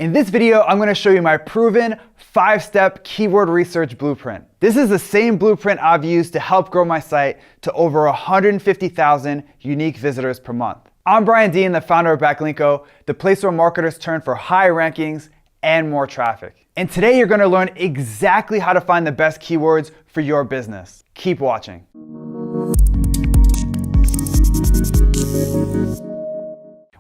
In this video, I'm going to show you my proven 5-step keyword research blueprint. This is the same blueprint I've used to help grow my site to over 150,000 unique visitors per month. I'm Brian Dean, the founder of Backlinko, the place where marketers turn for high rankings and more traffic. And today you're going to learn exactly how to find the best keywords for your business. Keep watching.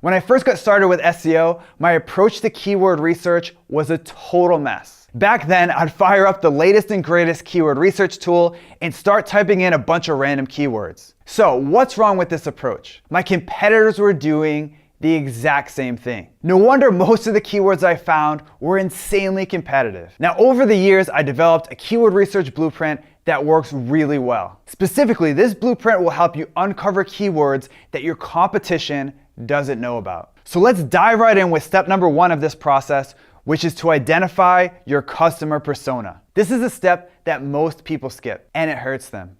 When I first got started with SEO, my approach to keyword research was a total mess. Back then, I'd fire up the latest and greatest keyword research tool and start typing in a bunch of random keywords. So what's wrong with this approach? My competitors were doing the exact same thing. No wonder most of the keywords I found were insanely competitive. Now, over the years, I developed a keyword research blueprint that works really well. Specifically, this blueprint will help you uncover keywords that your competition doesn't know about. So let's dive right in with step number 1 of this process, which is to identify your customer persona. This is a step that most people skip, and it hurts them.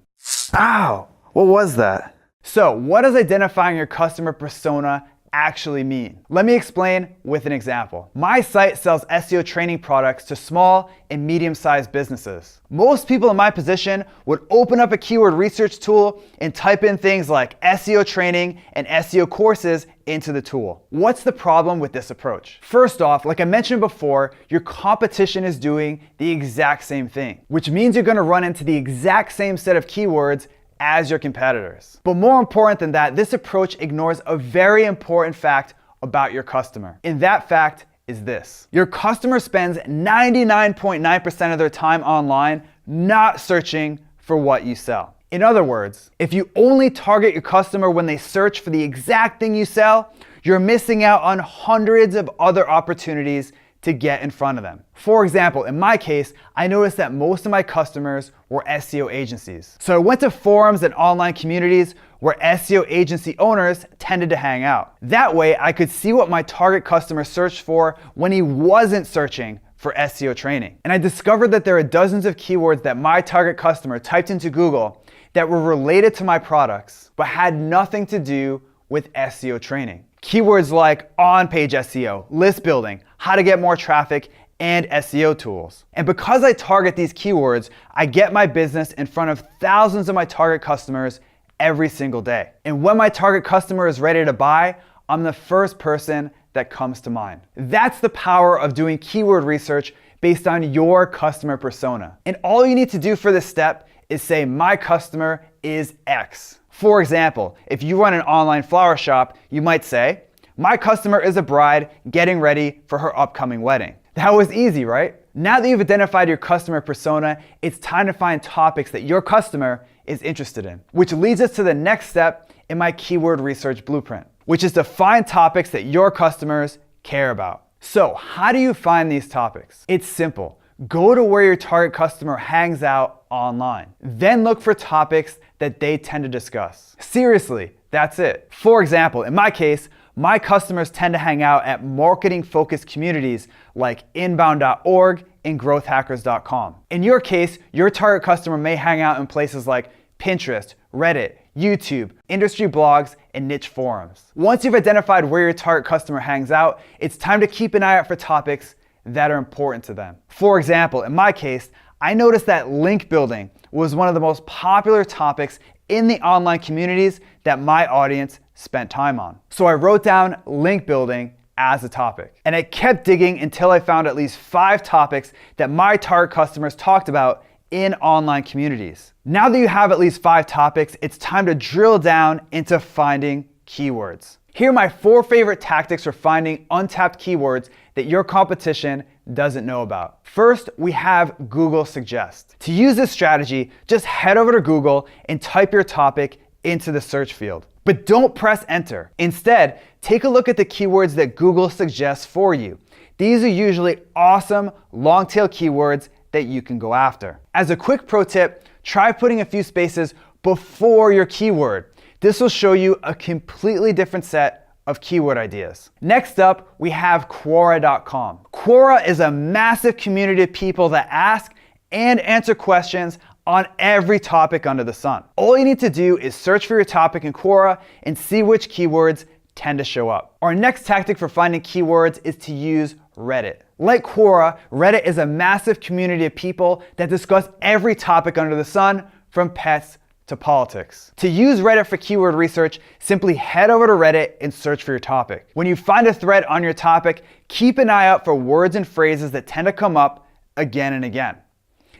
Ow, what was that? So what does identifying your customer persona actually mean? Let me explain with an example. My site sells SEO training products to small and medium-sized businesses. Most people in my position would open up a keyword research tool and type in things like SEO training and SEO courses into the tool. What's the problem with this approach? First off, like I mentioned before, your competition is doing the exact same thing, which means you're going to run into the exact same set of keywords as your competitors. But more important than that, this approach ignores a very important fact about your customer. And that fact is this: your customer spends 99.9% of their time online not searching for what you sell. In other words, if you only target your customer when they search for the exact thing you sell, you're missing out on hundreds of other opportunities to get in front of them. For example, in my case, I noticed that most of my customers were SEO agencies. So I went to forums and online communities where SEO agency owners tended to hang out. That way, I could see what my target customer searched for when he wasn't searching for SEO training. And I discovered that there are dozens of keywords that my target customer typed into Google that were related to my products, but had nothing to do with SEO training. Keywords like on-page SEO, list building, how to get more traffic, and SEO tools. And because I target these keywords, I get my business in front of thousands of my target customers every single day. And when my target customer is ready to buy, I'm the first person that comes to mind. That's the power of doing keyword research based on your customer persona. And all you need to do for this step is say, my customer is X. For example, if you run an online flower shop, you might say, my customer is a bride getting ready for her upcoming wedding. That was easy, right? Now that you've identified your customer persona, it's time to find topics that your customer is interested in, which leads us to the next step in my keyword research blueprint, which is to find topics that your customers care about. So how do you find these topics? It's simple. Go to where your target customer hangs out online. Then look for topics that they tend to discuss. Seriously, that's it. For example, in my case, my customers tend to hang out at marketing-focused communities like inbound.org and growthhackers.com. In your case, your target customer may hang out in places like Pinterest, Reddit, YouTube, industry blogs, and niche forums. Once you've identified where your target customer hangs out, it's time to keep an eye out for topics that are important to them. For example, in my case, I noticed that link building was one of the most popular topics in the online communities that my audience spent time on. So I wrote down link building as a topic. And I kept digging until I found at least 5 topics that my target customers talked about in online communities. Now that you have at least 5 topics, it's time to drill down into finding keywords. Here are my 4 favorite tactics for finding untapped keywords that your competition doesn't know about. First, we have Google Suggest. To use this strategy, just head over to Google and type your topic into the search field. But don't press enter. Instead, take a look at the keywords that Google suggests for you. These are usually awesome long-tail keywords that you can go after. As a quick pro tip, try putting a few spaces before your keyword. This will show you a completely different set of keyword ideas. Next up, we have Quora.com. Quora is a massive community of people that ask and answer questions on every topic under the sun. All you need to do is search for your topic in Quora and see which keywords tend to show up. Our next tactic for finding keywords is to use Reddit. Like Quora, Reddit is a massive community of people that discuss every topic under the sun, from pets to politics. To use Reddit for keyword research, simply head over to Reddit and search for your topic. When you find a thread on your topic, keep an eye out for words and phrases that tend to come up again and again.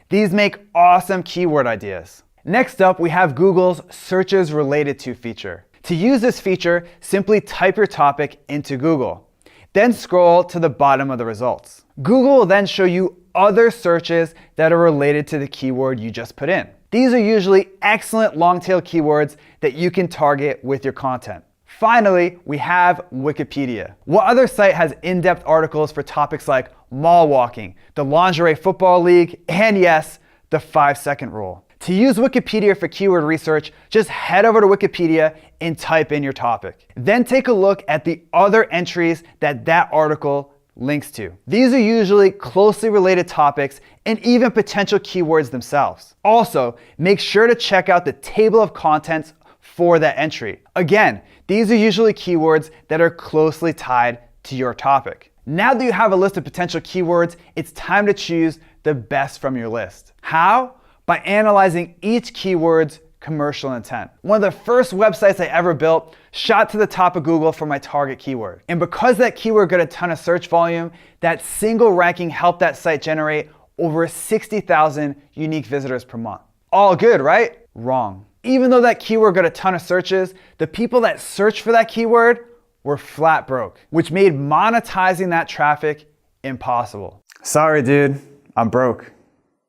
These make awesome keyword ideas. Next up, we have Google's Searches Related To feature. To use this feature, simply type your topic into Google. Then scroll to the bottom of the results. Google will then show you other searches that are related to the keyword you just put in. These are usually excellent long-tail keywords that you can target with your content. Finally, we have Wikipedia. What other site has in-depth articles for topics like mall walking, the lingerie football league, and yes, the 5-second rule? To use Wikipedia for keyword research, just head over to Wikipedia and type in your topic. Then take a look at the other entries that article links to. These are usually closely related topics and even potential keywords themselves. Also, make sure to check out the table of contents for that entry. Again, these are usually keywords that are closely tied to your topic. Now that you have a list of potential keywords, it's time to choose the best from your list. How? By analyzing each keyword's commercial intent. One of the first websites I ever built shot to the top of Google for my target keyword. And because that keyword got a ton of search volume, that single ranking helped that site generate over 60,000 unique visitors per month. All good, right? Wrong. Even though that keyword got a ton of searches, the people that searched for that keyword were flat broke, which made monetizing that traffic impossible. Sorry, dude, I'm broke.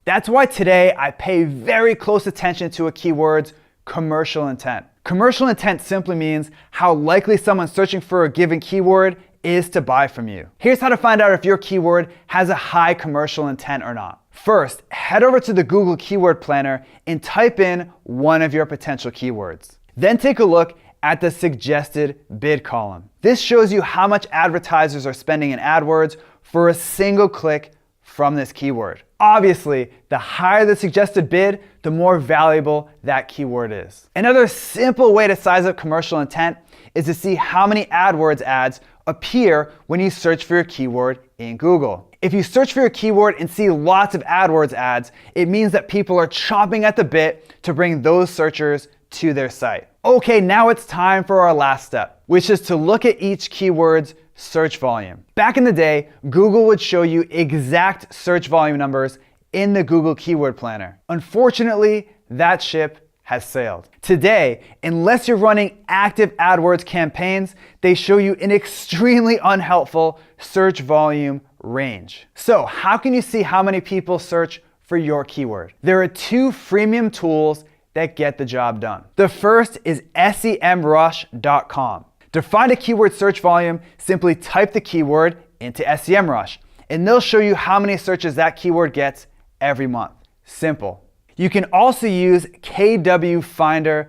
That's why today I pay very close attention to a keyword's commercial intent. Commercial intent simply means how likely someone searching for a given keyword is to buy from you. Here's how to find out if your keyword has a high commercial intent or not. First, head over to the Google Keyword Planner and type in one of your potential keywords. Then take a look at the suggested bid column. This shows you how much advertisers are spending in AdWords for a single click from this keyword. Obviously, the higher the suggested bid, the more valuable that keyword is. Another simple way to size up commercial intent is to see how many AdWords ads appear when you search for your keyword in Google. If you search for your keyword and see lots of AdWords ads, it means that people are chomping at the bit to bring those searchers to their site. Okay, now it's time for our last step, which is to look at each keyword's search volume. Back in the day, Google would show you exact search volume numbers in the Google Keyword Planner. Unfortunately, that ship has sailed. Today, unless you're running active AdWords campaigns, they show you an extremely unhelpful search volume range. So how can you see how many people search for your keyword? There are two freemium tools that get the job done. The first is semrush.com. To find a keyword search volume, simply type the keyword into SEMrush, and they'll show you how many searches that keyword gets every month. Simple. You can also use kwfinder.com.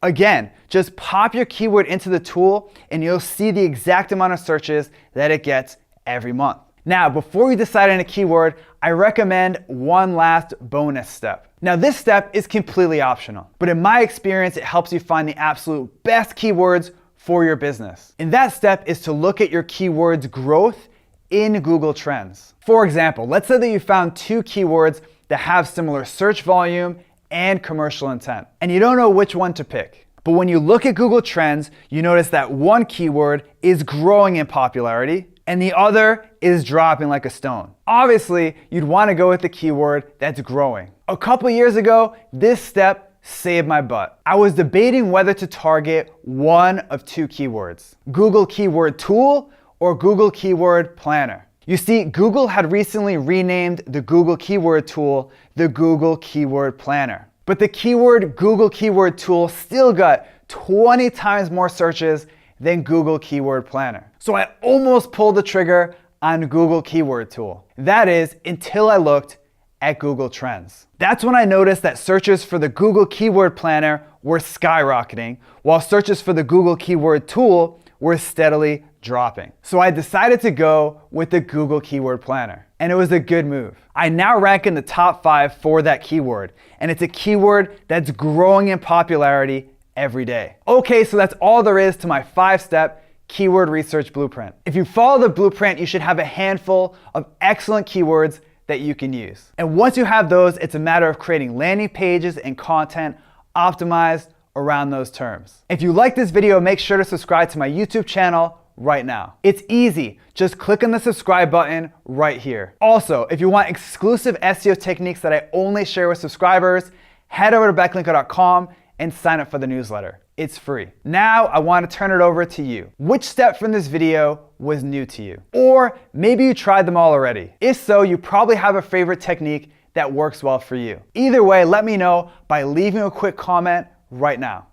Again, just pop your keyword into the tool and you'll see the exact amount of searches that it gets every month. Now, before you decide on a keyword, I recommend one last bonus step. Now, this step is completely optional, but in my experience, it helps you find the absolute best keywords for your business. And that step is to look at your keyword's growth in Google Trends. For example, let's say that you found two keywords that have similar search volume and commercial intent, and you don't know which one to pick. But when you look at Google Trends, you notice that one keyword is growing in popularity and the other is dropping like a stone. Obviously, you'd want to go with the keyword that's growing. A couple years ago, this step saved my butt. I was debating whether to target one of two keywords, Google Keyword Tool or Google Keyword Planner. You see, Google had recently renamed the Google Keyword Tool the Google Keyword Planner. But the keyword Google Keyword Tool still got 20 times more searches than Google Keyword Planner. So I almost pulled the trigger on Google Keyword Tool. That is, until I looked at Google Trends. That's when I noticed that searches for the Google Keyword Planner were skyrocketing, while searches for the Google Keyword Tool were steadily dropping. So I decided to go with the Google Keyword Planner, and it was a good move. I now rank in the top 5 for that keyword, and it's a keyword that's growing in popularity every day. Okay, so that's all there is to my 5-step keyword research blueprint. If you follow the blueprint, you should have a handful of excellent keywords that you can use. And once you have those, it's a matter of creating landing pages and content optimized around those terms. If you like this video, make sure to subscribe to my YouTube channel right now. It's easy. Just click on the subscribe button right here. Also, if you want exclusive SEO techniques that I only share with subscribers, head over to backlinko.com and sign up for the newsletter. It's free. Now I want to turn it over to you. Which step from this video was new to you? Or maybe you tried them all already. If so, you probably have a favorite technique that works well for you. Either way, let me know by leaving a quick comment right now.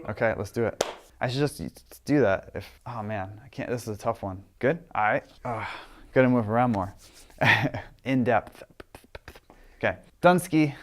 Okay, let's do it. I should just do that if, oh man, I can't, this is a tough one. Good? All right. Gotta move around more. In depth. Okay, Dunsky.